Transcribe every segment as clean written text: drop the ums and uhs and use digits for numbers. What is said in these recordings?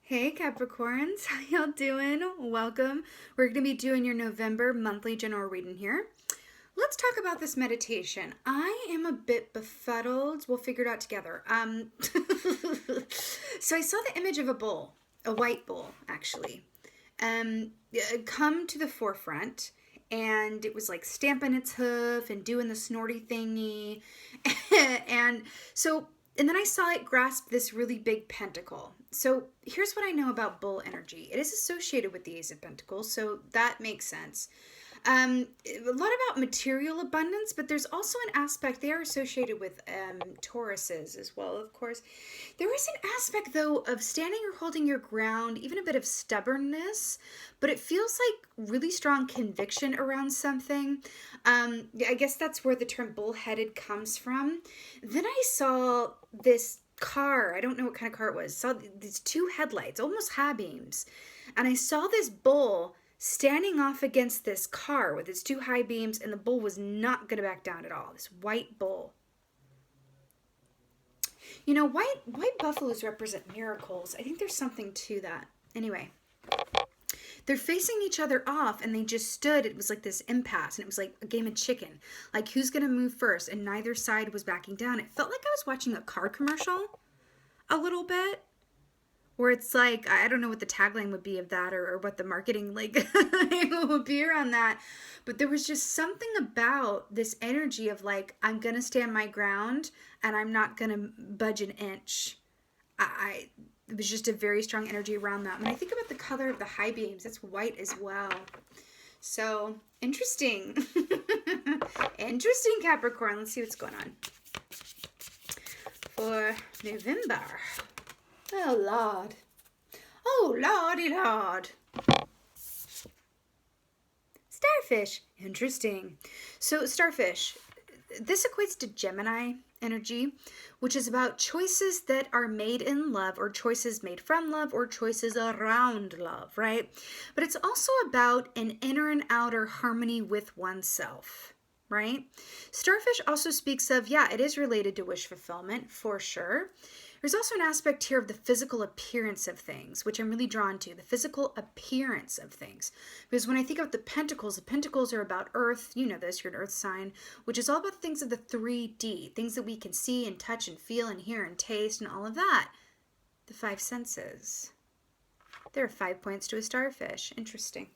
Hey Capricorns, how y'all doing? Welcome. We're going to be doing your November monthly general reading here. Let's talk about this meditation. I am a bit befuddled. We'll figure it out together. So I saw the image of a bull, a white bull, actually, come to the forefront, and it was like stamping its hoof and doing the snorty thingy, and then I saw it grasp this really big pentacle. So here's what I know about bull energy. It is associated with the Ace of Pentacles, so that makes sense. A lot about material abundance, but there's also an aspect, they are associated with Tauruses as well, of course. There is an aspect, though, of standing or holding your ground, even a bit of stubbornness, but it feels like really strong conviction around something. I guess that's where the term bullheaded comes from. Then I saw this car. I don't know what kind of car it was. Saw these two headlights, almost high beams. And I saw this bull standing off against this car with its two high beams, and the bull was not going to back down at all. This white bull. You know, white buffaloes represent miracles. I think there's something to that. Anyway, they're facing each other off, and they just stood. It was like this impasse, and it was like a game of chicken. Like, who's going to move first? And neither side was backing down. It felt like I was watching a car commercial a little bit, where it's like, I don't know what the tagline would be of that, or what the marketing would be around that. But there was just something about this energy of like, I'm going to stand my ground and I'm not going to budge an inch. It was just a very strong energy around that. When I think about the color of the high beams, it's white as well. So, interesting. Interesting, Capricorn. Let's see what's going on for November. Oh, Lord. Oh, Lordy Lord. Starfish. Interesting. So, starfish. This equates to Gemini energy, which is about choices that are made in love, or choices made from love, or choices around love, right? But it's also about an inner and outer harmony with oneself, right? Starfish also speaks of, yeah, it is related to wish fulfillment, for sure. There's also an aspect here of the physical appearance of things, which I'm really drawn to, the physical appearance of things. Because when I think of the pentacles are about earth, you know this, you're an earth sign, which is all about things of the 3D, things that we can see and touch and feel and hear and taste and all of that. The 5 senses. There are 5 points to a starfish. Interesting.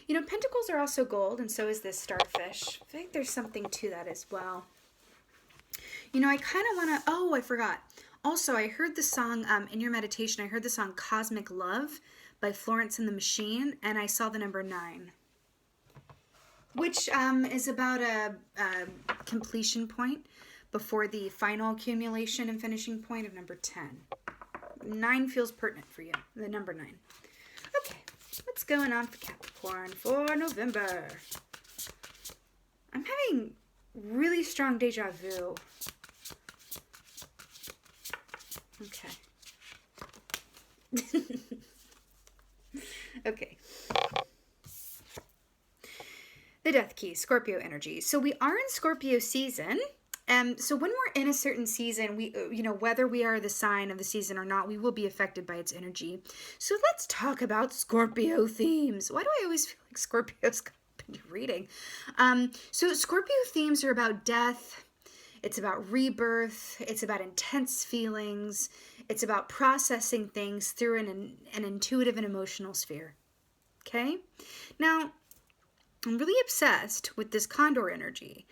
You know, pentacles are also gold, and so is this starfish. I think there's something to that as well. You know, I kind of want to... Oh, I forgot. Also, I heard the song, in your meditation, I heard the song Cosmic Love by Florence and the Machine, and I saw the number 9. Which is about a completion point before the final accumulation and finishing point of number 10. 9 feels pertinent for you, the number 9. Okay. What's going on for Capricorn for November? I'm having really strong deja vu. Okay. Okay. The Death Key, Scorpio energy. So we are in Scorpio season. So when we're in a certain season, we, whether we are the sign of the season or not, we will be affected by its energy. So let's talk about Scorpio themes. Why do I always feel like Scorpio's been reading? So Scorpio themes are about death. It's about rebirth. It's about intense feelings. It's about processing things through an intuitive and emotional sphere. Okay? Now, I'm really obsessed with this Condor energy.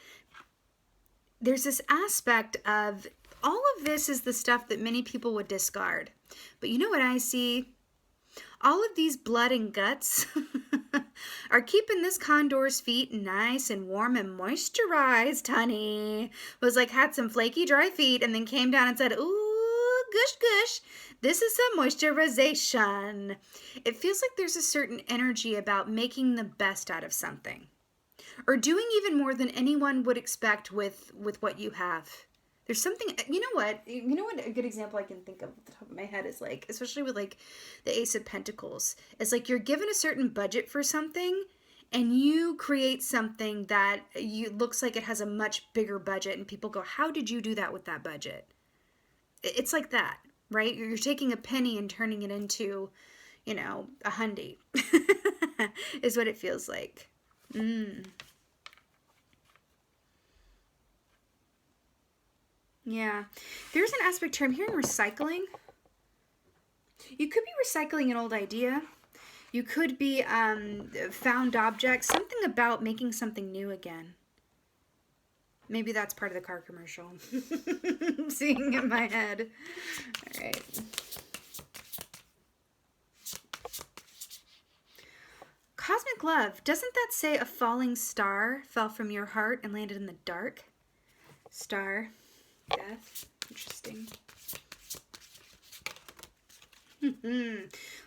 There's this aspect of all of this is the stuff that many people would discard. But you know what I see? All of these blood and guts are keeping this condor's feet nice and warm and moisturized, honey. Was like, had some flaky, dry feet, and then came down and said, ooh, gush, gush. This is some moisturization. It feels like there's a certain energy about making the best out of something. Or doing even more than anyone would expect with what you have. There's something, you know what a good example I can think of at the top of my head is like, especially with like the Ace of Pentacles, is like you're given a certain budget for something and you create something that looks like it has a much bigger budget, and people go, how did you do that with that budget? It's like that, right? You're taking a penny and turning it into, a hundy is what it feels like. Yeah. There's an aspect here. I'm hearing recycling. You could be recycling an old idea. You could be found objects. Something about making something new again. Maybe that's part of the car commercial. I'm seeing in my head. All right. Cosmic love. Doesn't that say a falling star fell from your heart and landed in the dark? Star. Death. Interesting.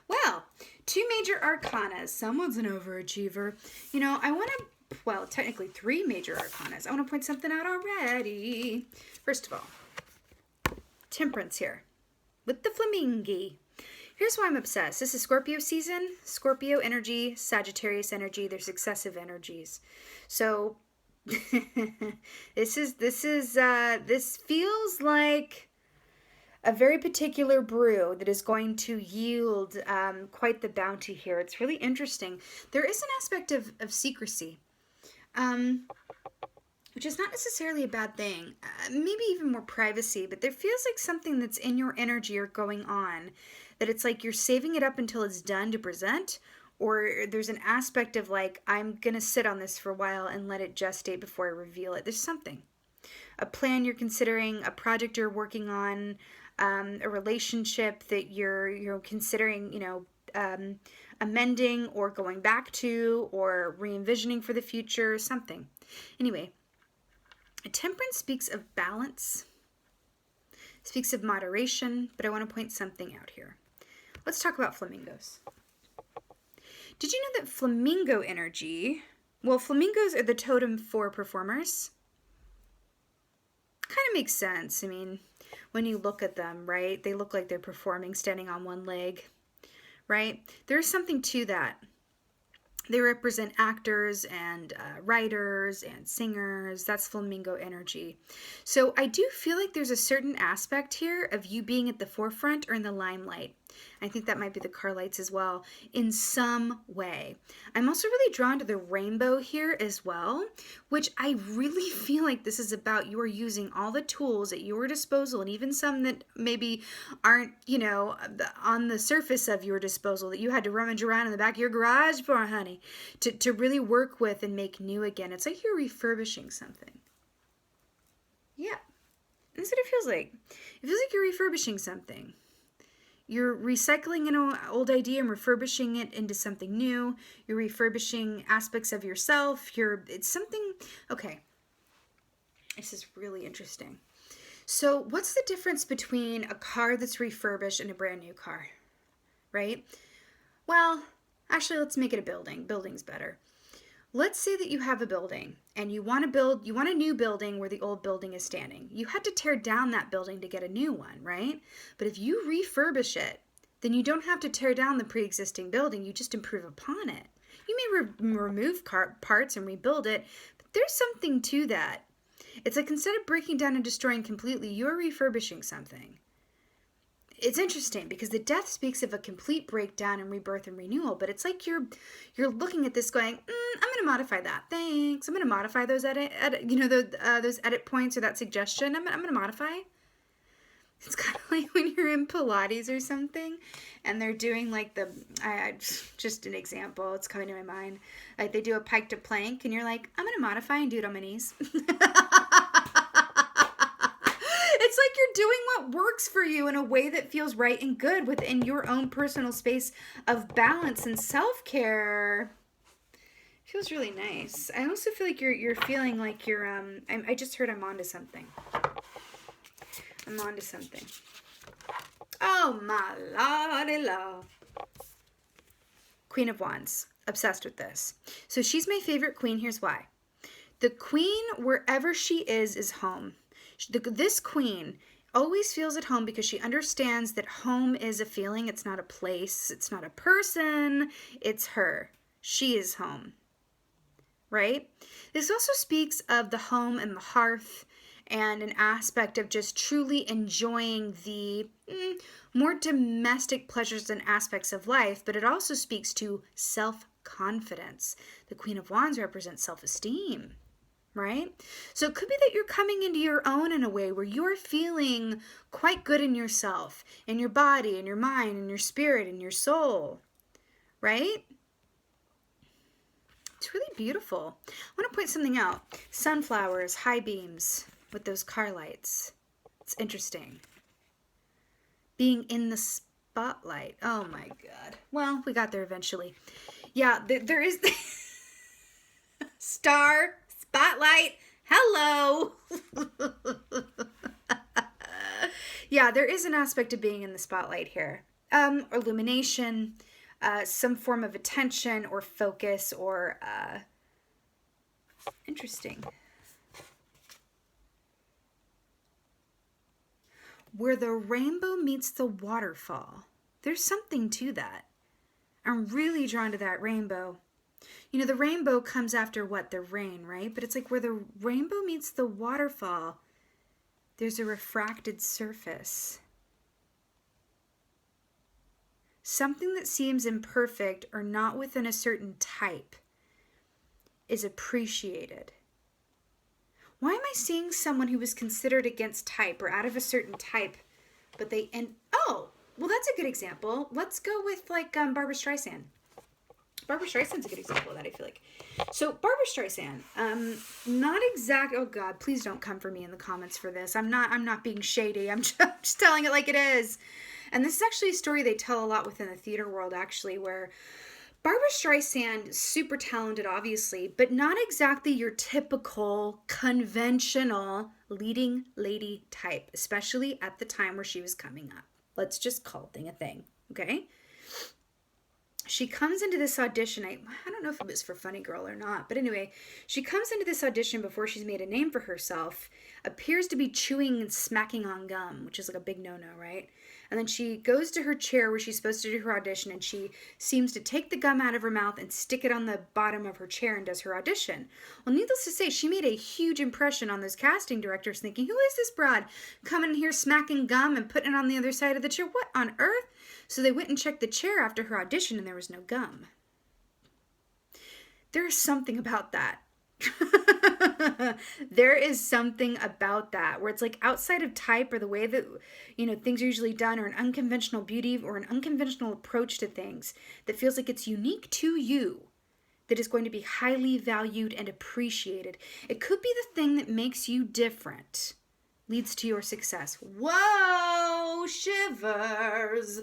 Well, 2 major arcanas. Someone's an overachiever. I want to, well, technically 3 major arcanas. I want to point something out already. First of all, Temperance here with the flamingo. Here's why I'm obsessed. This is Scorpio season, Scorpio energy, Sagittarius energy. They're successive energies. So this feels like a very particular brew that is going to yield quite the bounty here. It's really interesting. There is an aspect of secrecy, which is not necessarily a bad thing. Maybe even more privacy, but there feels like something that's in your energy or going on, that it's like you're saving it up until it's done to present, or there's an aspect of like, I'm going to sit on this for a while and let it gestate before I reveal it. There's something. A plan you're considering, a project you're working on, a relationship that you're considering, amending or going back to or re-envisioning for the future, something. Anyway, Temperance speaks of balance, speaks of moderation, but I want to point something out here. Let's talk about flamingos. Did you know that flamingo energy, well, flamingos are the totem for performers? Kind of makes sense. I mean, when you look at them, right, they look like they're performing standing on one leg, right? There's something to that. They represent actors and writers and singers. That's flamingo energy. So I do feel like there's a certain aspect here of you being at the forefront or in the limelight. I think that might be the car lights as well, in some way. I'm also really drawn to the rainbow here as well, which I really feel like this is about you are using all the tools at your disposal, and even some that maybe aren't, on the surface of your disposal, that you had to rummage around in the back of your garage for, honey, to really work with and make new again. It's like you're refurbishing something. Yeah, that's what it feels like. It feels like you're refurbishing something. You're recycling an old idea and refurbishing it into something new. You're refurbishing aspects of yourself. It's something, okay. This is really interesting. So what's the difference between a car that's refurbished and a brand new car, right? Well, actually, let's make it a building. Building's better. Let's say that you have a building and you want a new building where the old building is standing. You had to tear down that building to get a new one, right? But if you refurbish it, then you don't have to tear down the pre-existing building. You just improve upon it. You may remove parts and rebuild it, but there's something to that. It's like instead of breaking down and destroying completely, you're refurbishing something. It's interesting because the death speaks of a complete breakdown and rebirth and renewal, but it's like you're looking at this going, I'm going to modify that. Thanks. I'm going to modify those those edit points or that suggestion. I'm going to modify. It's kind of like when you're in Pilates or something and they're doing like just an example, it's coming to my mind. Like they do a pike to plank and you're like, I'm going to modify and do it on my knees. It's like you're doing what works for you in a way that feels right and good within your own personal space of balance and self-care. Feels really nice. I also feel like you're feeling like you're I just heard I'm onto something. I'm onto something. Oh my lordy lord. Queen of Wands. Obsessed with this. So she's my favorite queen. Here's why. The queen, wherever she is home. This queen always feels at home because she understands that home is a feeling. It's not a place. It's not a person. It's her. She is home. right? This also speaks of the home and the hearth and an aspect of just truly enjoying the more domestic pleasures and aspects of life, but it also speaks to self-confidence. The Queen of Wands represents self-esteem, right? So it could be that you're coming into your own in a way where you're feeling quite good in yourself, in your body, in your mind, in your spirit, in your soul, right? It's really beautiful. I want to point something out. Sunflowers, high beams with those car lights. It's interesting. Being in the spotlight. Oh my God. Well, we got there eventually. Yeah, there is star, spotlight, hello. Yeah, there is an aspect of being in the spotlight here. Illumination, some form of attention or focus or interesting. Where the rainbow meets the waterfall. There's something to that. I'm really drawn to that rainbow. You know, the rainbow comes after what? The rain, right? But it's like where the rainbow meets the waterfall, there's a refracted surface. Something that seems imperfect or not within a certain type is appreciated. Why am I seeing someone who was considered against type or out of a certain type, but they oh, well, that's a good example. Let's go with like Barbara Streisand. Barbara Streisand's a good example of that, I feel like. So Barbara Streisand, not exact. Oh God, please don't come for me in the comments for this. I'm not being shady. I'm just telling it like it is. And this is actually a story they tell a lot within the theater world, actually, where Barbara Streisand, super talented, obviously, but not exactly your typical conventional leading lady type, especially at the time where she was coming up. Let's just call thing a thing, okay? She comes into this audition. I don't know if it was for Funny Girl or not, but anyway, she comes into this audition before she's made a name for herself, appears to be chewing and smacking on gum, which is like a big no-no, right? And then she goes to her chair where she's supposed to do her audition, and she seems to take the gum out of her mouth and stick it on the bottom of her chair and does her audition. Well, needless to say, she made a huge impression on those casting directors, thinking, who is this broad coming in here smacking gum and putting it on the other side of the chair? What on earth? So they went and checked the chair after her audition, and there was no gum. There's something about that. There is something about that where it's like outside of type or the way that, you know, things are usually done, or an unconventional beauty or an unconventional approach to things that feels like it's unique to you, that is going to be highly valued and appreciated. It could be the thing that makes you different, leads to your success. Whoa, shivers.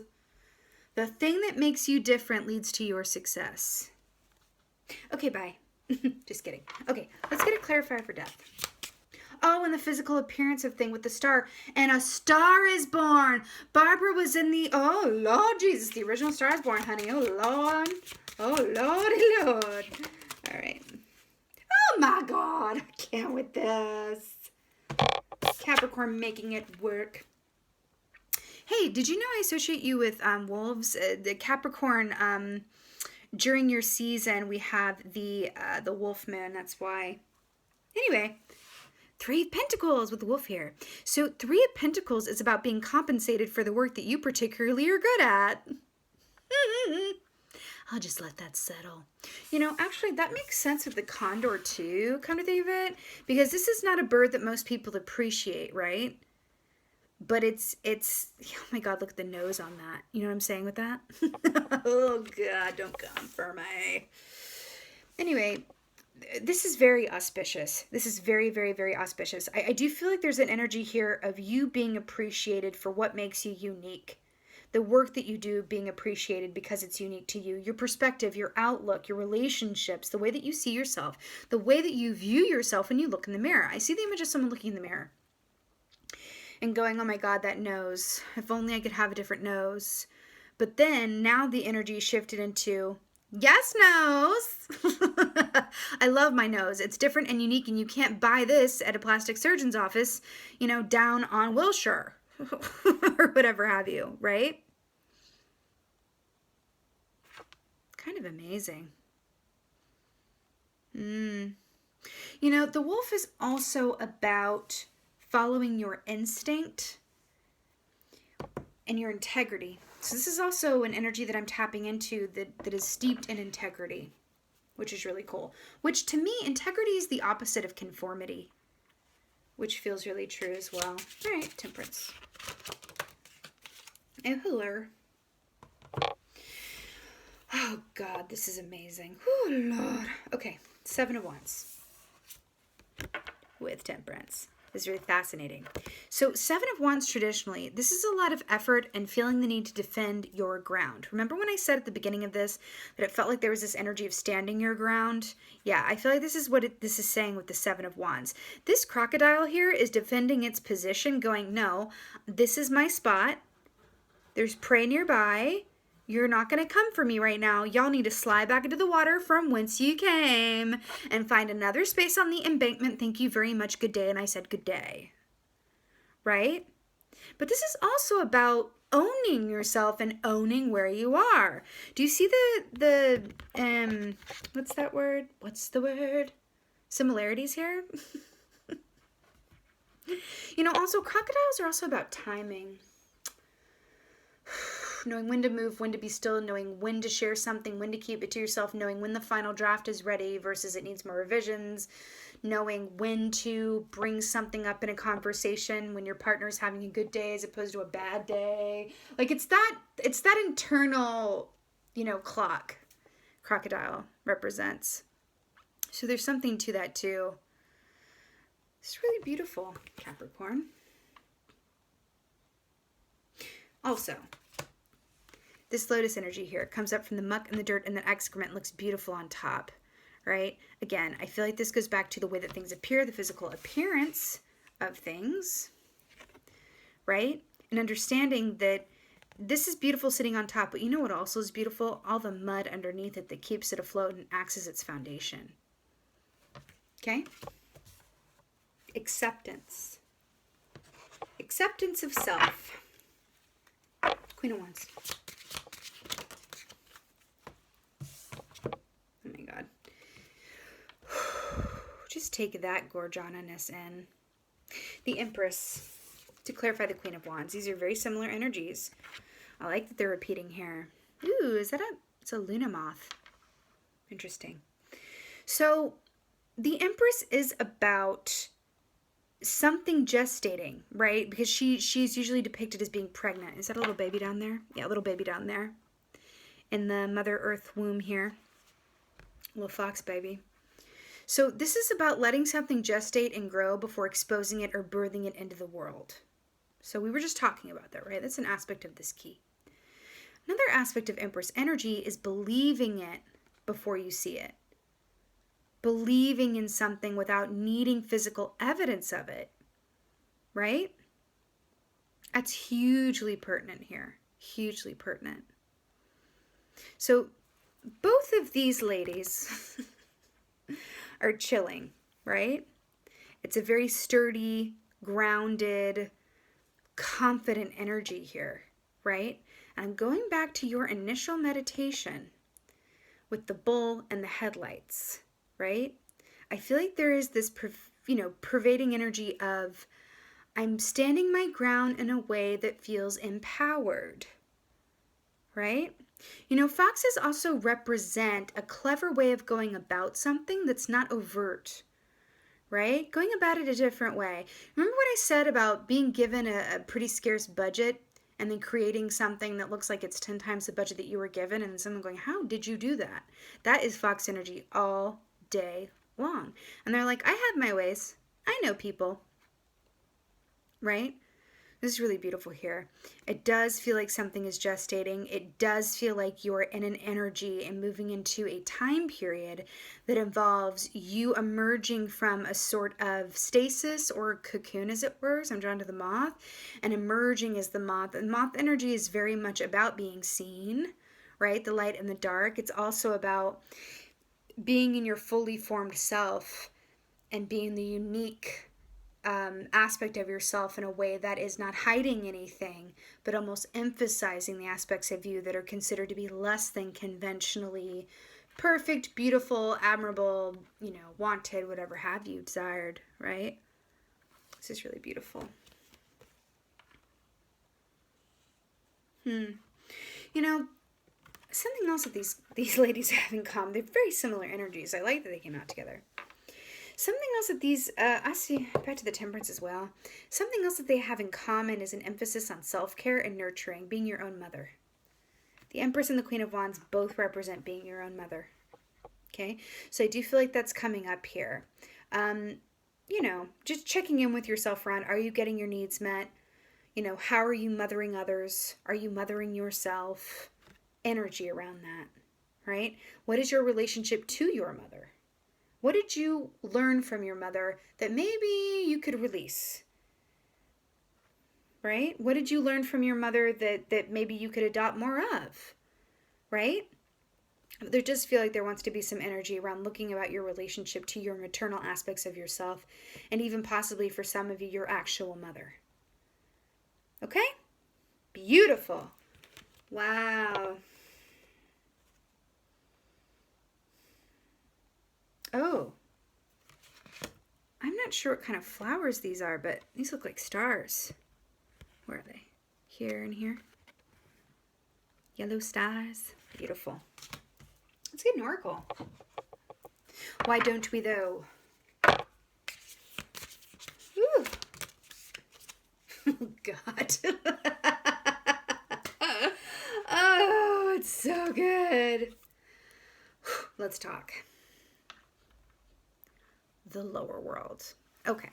The thing that makes you different leads to your success. Okay, bye. Just kidding. Okay, let's get a clarifier for death. Oh, and the physical appearance of thing with the star. And a star is born. Barbara was in the, oh, Lord Jesus, the original Star is Born, honey. Oh, Lord. Oh, Lordy, Lord. All right. Oh, my God. I can't with this. Capricorn making it work. Hey, did you know I associate you with wolves? The Capricorn, during your season, we have the wolf moon. That's why. Anyway, Three of Pentacles with the wolf here. So Three of Pentacles is about being compensated for the work that you particularly are good at. I'll just let that settle. You know, actually, that makes sense with the condor too, come to think of it. Because this is not a bird that most people appreciate, right? But it's, oh my God, look at the nose on that. You know what I'm saying with that? Oh God, don't come for me. Anyway, this is very auspicious. This is very, very, very auspicious. I do feel like there's an energy here of you being appreciated for what makes you unique. The work that you do being appreciated because it's unique to you. Your perspective, your outlook, your relationships, the way that you see yourself, the way that you view yourself when you look in the mirror. I see the image of someone looking in the mirror and going, oh my God, that nose. If only I could have a different nose. But then now the energy shifted into, yes, nose. I love my nose. It's different and unique, and you can't buy this at a plastic surgeon's office, you know, down on Wilshire or whatever have you, right? Kind of amazing. Mm. You know, the wolf is also about following your instinct and your integrity. So this is also an energy that I'm tapping into that is steeped in integrity, which is really cool. Which to me, integrity is the opposite of conformity, which feels really true as well. All right, Temperance. Oh, hello. Oh, God, this is amazing. Oh, Lord. Okay, 7 of Wands with Temperance. This is really fascinating. So 7 of Wands traditionally, this is a lot of effort and feeling the need to defend your ground. Remember when I said at the beginning of this that it felt like there was this energy of standing your ground? Yeah, I feel like this is what this is saying with the 7 of Wands. This crocodile here is defending its position, going, no, this is my spot. There's prey nearby. You're not going to come for me right now. Y'all need to slide back into the water from whence you came and find another space on the embankment. Thank you very much. Good day. And I said good day. Right? But this is also about owning yourself and owning where you are. Do you see the what's that word? What's the word? Similarities here? You know, also crocodiles are also about timing. Knowing when to move, when to be still, knowing when to share something, when to keep it to yourself, knowing when the final draft is ready versus it needs more revisions, knowing when to bring something up in a conversation when your partner's having a good day as opposed to a bad day. Like it's that internal, clock crocodile represents. So there's something to that too. It's really beautiful, Capricorn. Also, this lotus energy here comes up from the muck and the dirt and the excrement, looks beautiful on top, right? Again, I feel like this goes back to the way that things appear, the physical appearance of things, right? And understanding that this is beautiful sitting on top, but you know what also is beautiful? All the mud underneath it that keeps it afloat and acts as its foundation. Okay? Acceptance. Acceptance of self. Queen of Wands. Oh my God. Just take that gorgeousness in. The Empress. To clarify the Queen of Wands. These are very similar energies. I like that they're repeating here. Ooh, it's a Luna moth. Interesting. So the Empress is about something gestating, right? Because she's usually depicted as being pregnant. Is that a little baby down there? Yeah, a little baby down there. In the Mother Earth womb here. Little fox baby. So this is about letting something gestate and grow before exposing it or birthing it into the world. So we were just talking about that, right? That's an aspect of this key. Another aspect of Empress energy is believing it before you see it. Believing in something without needing physical evidence of it, right? That's hugely pertinent here. Hugely pertinent. So both of these ladies are chilling, right? It's a very sturdy, grounded, confident energy here, right? And I'm going back to your initial meditation with the bull and the headlights, right? I feel like there is this, pervading energy of I'm standing my ground in a way that feels empowered, right? Foxes also represent a clever way of going about something that's not overt, right? Going about it a different way. Remember what I said about being given a pretty scarce budget and then creating something that looks like it's 10 times the budget that you were given and someone going, how did you do that? That is Fox energy all day long. And they're like, I have my ways. I know people, right? This is really beautiful here. It does feel like something is gestating. It does feel like you're in an energy and moving into a time period that involves you emerging from a sort of stasis or cocoon, as it were. So I'm drawn to the moth, and emerging as the moth. And moth energy is very much about being seen, right? The light and the dark. It's also about being in your fully formed self and being the unique aspect of yourself in a way that is not hiding anything, but almost emphasizing the aspects of you that are considered to be less than conventionally perfect, beautiful, admirable, wanted, whatever have you, desired, right? This is really beautiful. Something else that these ladies have in common. They're very similar energies. I like that they came out together. Something else that these, I see, back to the Temperance as well. Something else that they have in common is an emphasis on self-care and nurturing, being your own mother. The Empress and the Queen of Wands both represent being your own mother. Okay? So I do feel like that's coming up here. Just checking in with yourself around, are you getting your needs met? How are you mothering others? Are you mothering yourself? Energy around that, right? What is your relationship to your mother? What did you learn from your mother that maybe you could release? Right? What did you learn from your mother that maybe you could adopt more of? Right? There does feel like there wants to be some energy around looking about your relationship to your maternal aspects of yourself, and even possibly for some of you, your actual mother. Okay? Beautiful. Wow. Oh. I'm not sure what kind of flowers these are, but these look like stars. Where are they? Here and here. Yellow stars. Beautiful. Let's get an oracle. Why don't we, though? Ooh. Oh, God. Oh, it's so good. Let's talk. The lower world. Okay.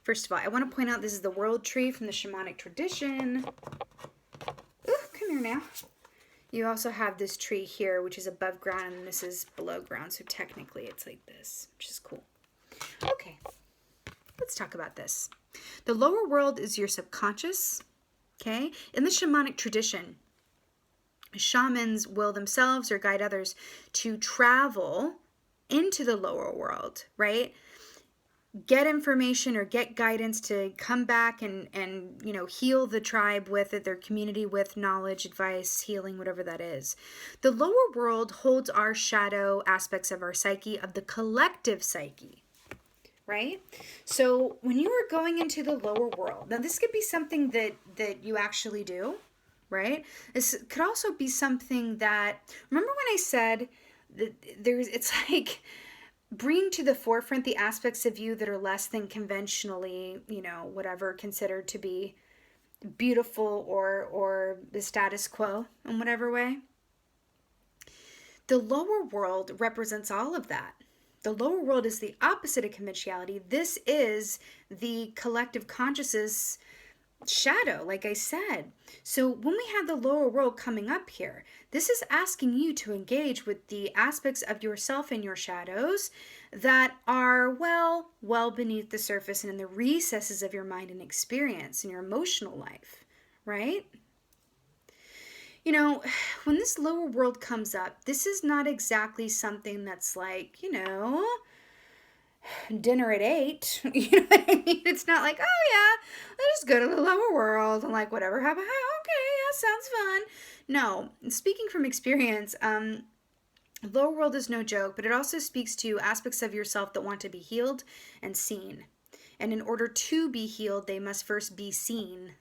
First of all, I want to point out this is the world tree from the shamanic tradition. Ooh, come here now. You also have this tree here, which is above ground, and this is below ground. So technically it's like this, which is cool. Okay. Let's talk about this. The lower world is your subconscious. Okay. In the shamanic tradition, shamans will themselves or guide others to travel into the lower world, right? Get information or get guidance to come back and heal the tribe with it, their community with knowledge, advice, healing, whatever that is. The lower world holds our shadow aspects of our psyche, of the collective psyche, right? So when you are going into the lower world, now this could be something that you actually do, right? This could also be something that, remember when I said it's like bring to the forefront the aspects of you that are less than conventionally, whatever, considered to be beautiful or the status quo in whatever way. The lower world represents all of that. The lower world is the opposite of conventionality. This is the collective consciousness shadow, like I said. So when we have the lower world coming up here, this is asking you to engage with the aspects of yourself and your shadows that are well beneath the surface and in the recesses of your mind and experience and your emotional life, right? When this lower world comes up, this is not exactly something that's like, dinner at 8. You know what I mean? It's not like, oh yeah, let's just go to the lower world and like whatever happens. Okay, yeah, sounds fun. No, speaking from experience, lower world is no joke, but it also speaks to aspects of yourself that want to be healed and seen. And in order to be healed, they must first be seen.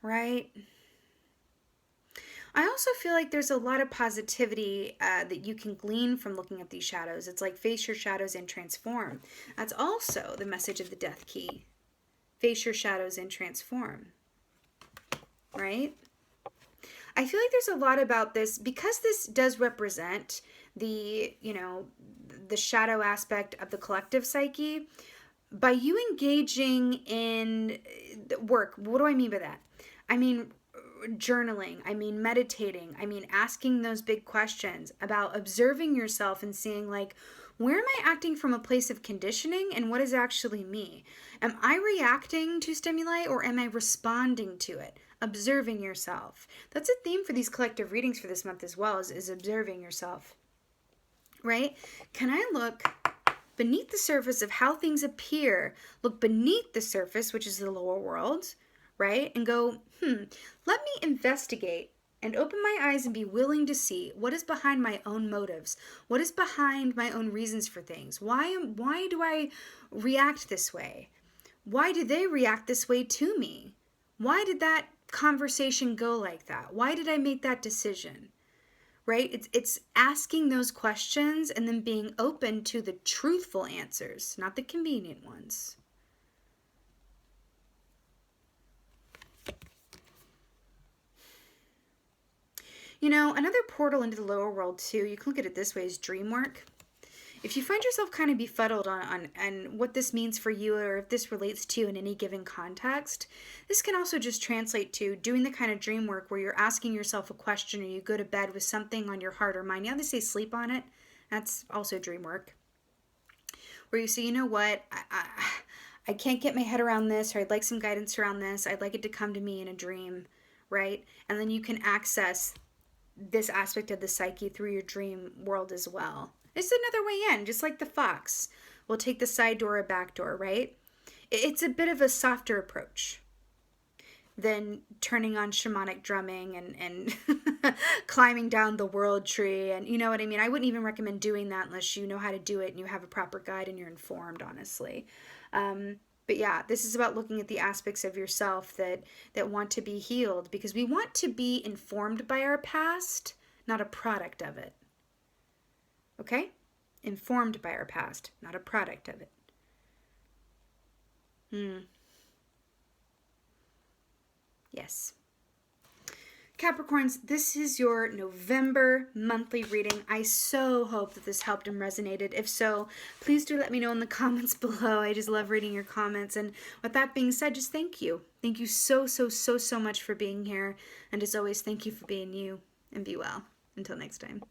Right? I also feel like there's a lot of positivity that you can glean from looking at these shadows. It's like face your shadows and transform. That's also the message of the death key. Face your shadows and transform. Right? I feel like there's a lot about this because this does represent the, the shadow aspect of the collective psyche. By you engaging in work, what do I mean by that? I mean journaling, I mean meditating, I mean asking those big questions about observing yourself and seeing like, where am I acting from a place of conditioning and what is actually me? Am I reacting to stimuli or am I responding to it? Observing yourself. That's a theme for these collective readings for this month as well, is observing yourself. Right? Can I look beneath the surface of how things appear, look beneath the surface, which is the lower world, right? And go, let me investigate and open my eyes and be willing to see what is behind my own motives, what is behind my own reasons for things. Why do I react this way? Why do they react this way to me? Why did that conversation go like that? Why did I make that decision? Right? It's asking those questions and then being open to the truthful answers, not the convenient ones. You know, another portal into the lower world too, you can look at it this way, is dream work. If you find yourself kind of befuddled on what this means for you, or if this relates to you in any given context, this can also just translate to doing the kind of dream work where you're asking yourself a question, or you go to bed with something on your heart or mind. You know, they say sleep on it. That's also dream work. Where you say, you know what, I can't get my head around this, or I'd like some guidance around this. I'd like it to come to me in a dream, right? And then you can access this aspect of the psyche through your dream world as well. It's another way in, just like the fox. We'll take the side door or back door, right? It's a bit of a softer approach than turning on shamanic drumming and climbing down the world tree. And you know what I mean? I wouldn't even recommend doing that unless you know how to do it and you have a proper guide and you're informed, honestly. But yeah, this is about looking at the aspects of yourself that want to be healed, because we want to be informed by our past, not a product of it. Okay? Informed by our past, not a product of it. Yes. Capricorns, this is your November monthly reading. I so hope that this helped and resonated. If so, please do let me know in the comments below. I just love reading your comments. And with that being said, just thank you. Thank you so much for being here. And as always, thank you for being you. And be well. Until next time.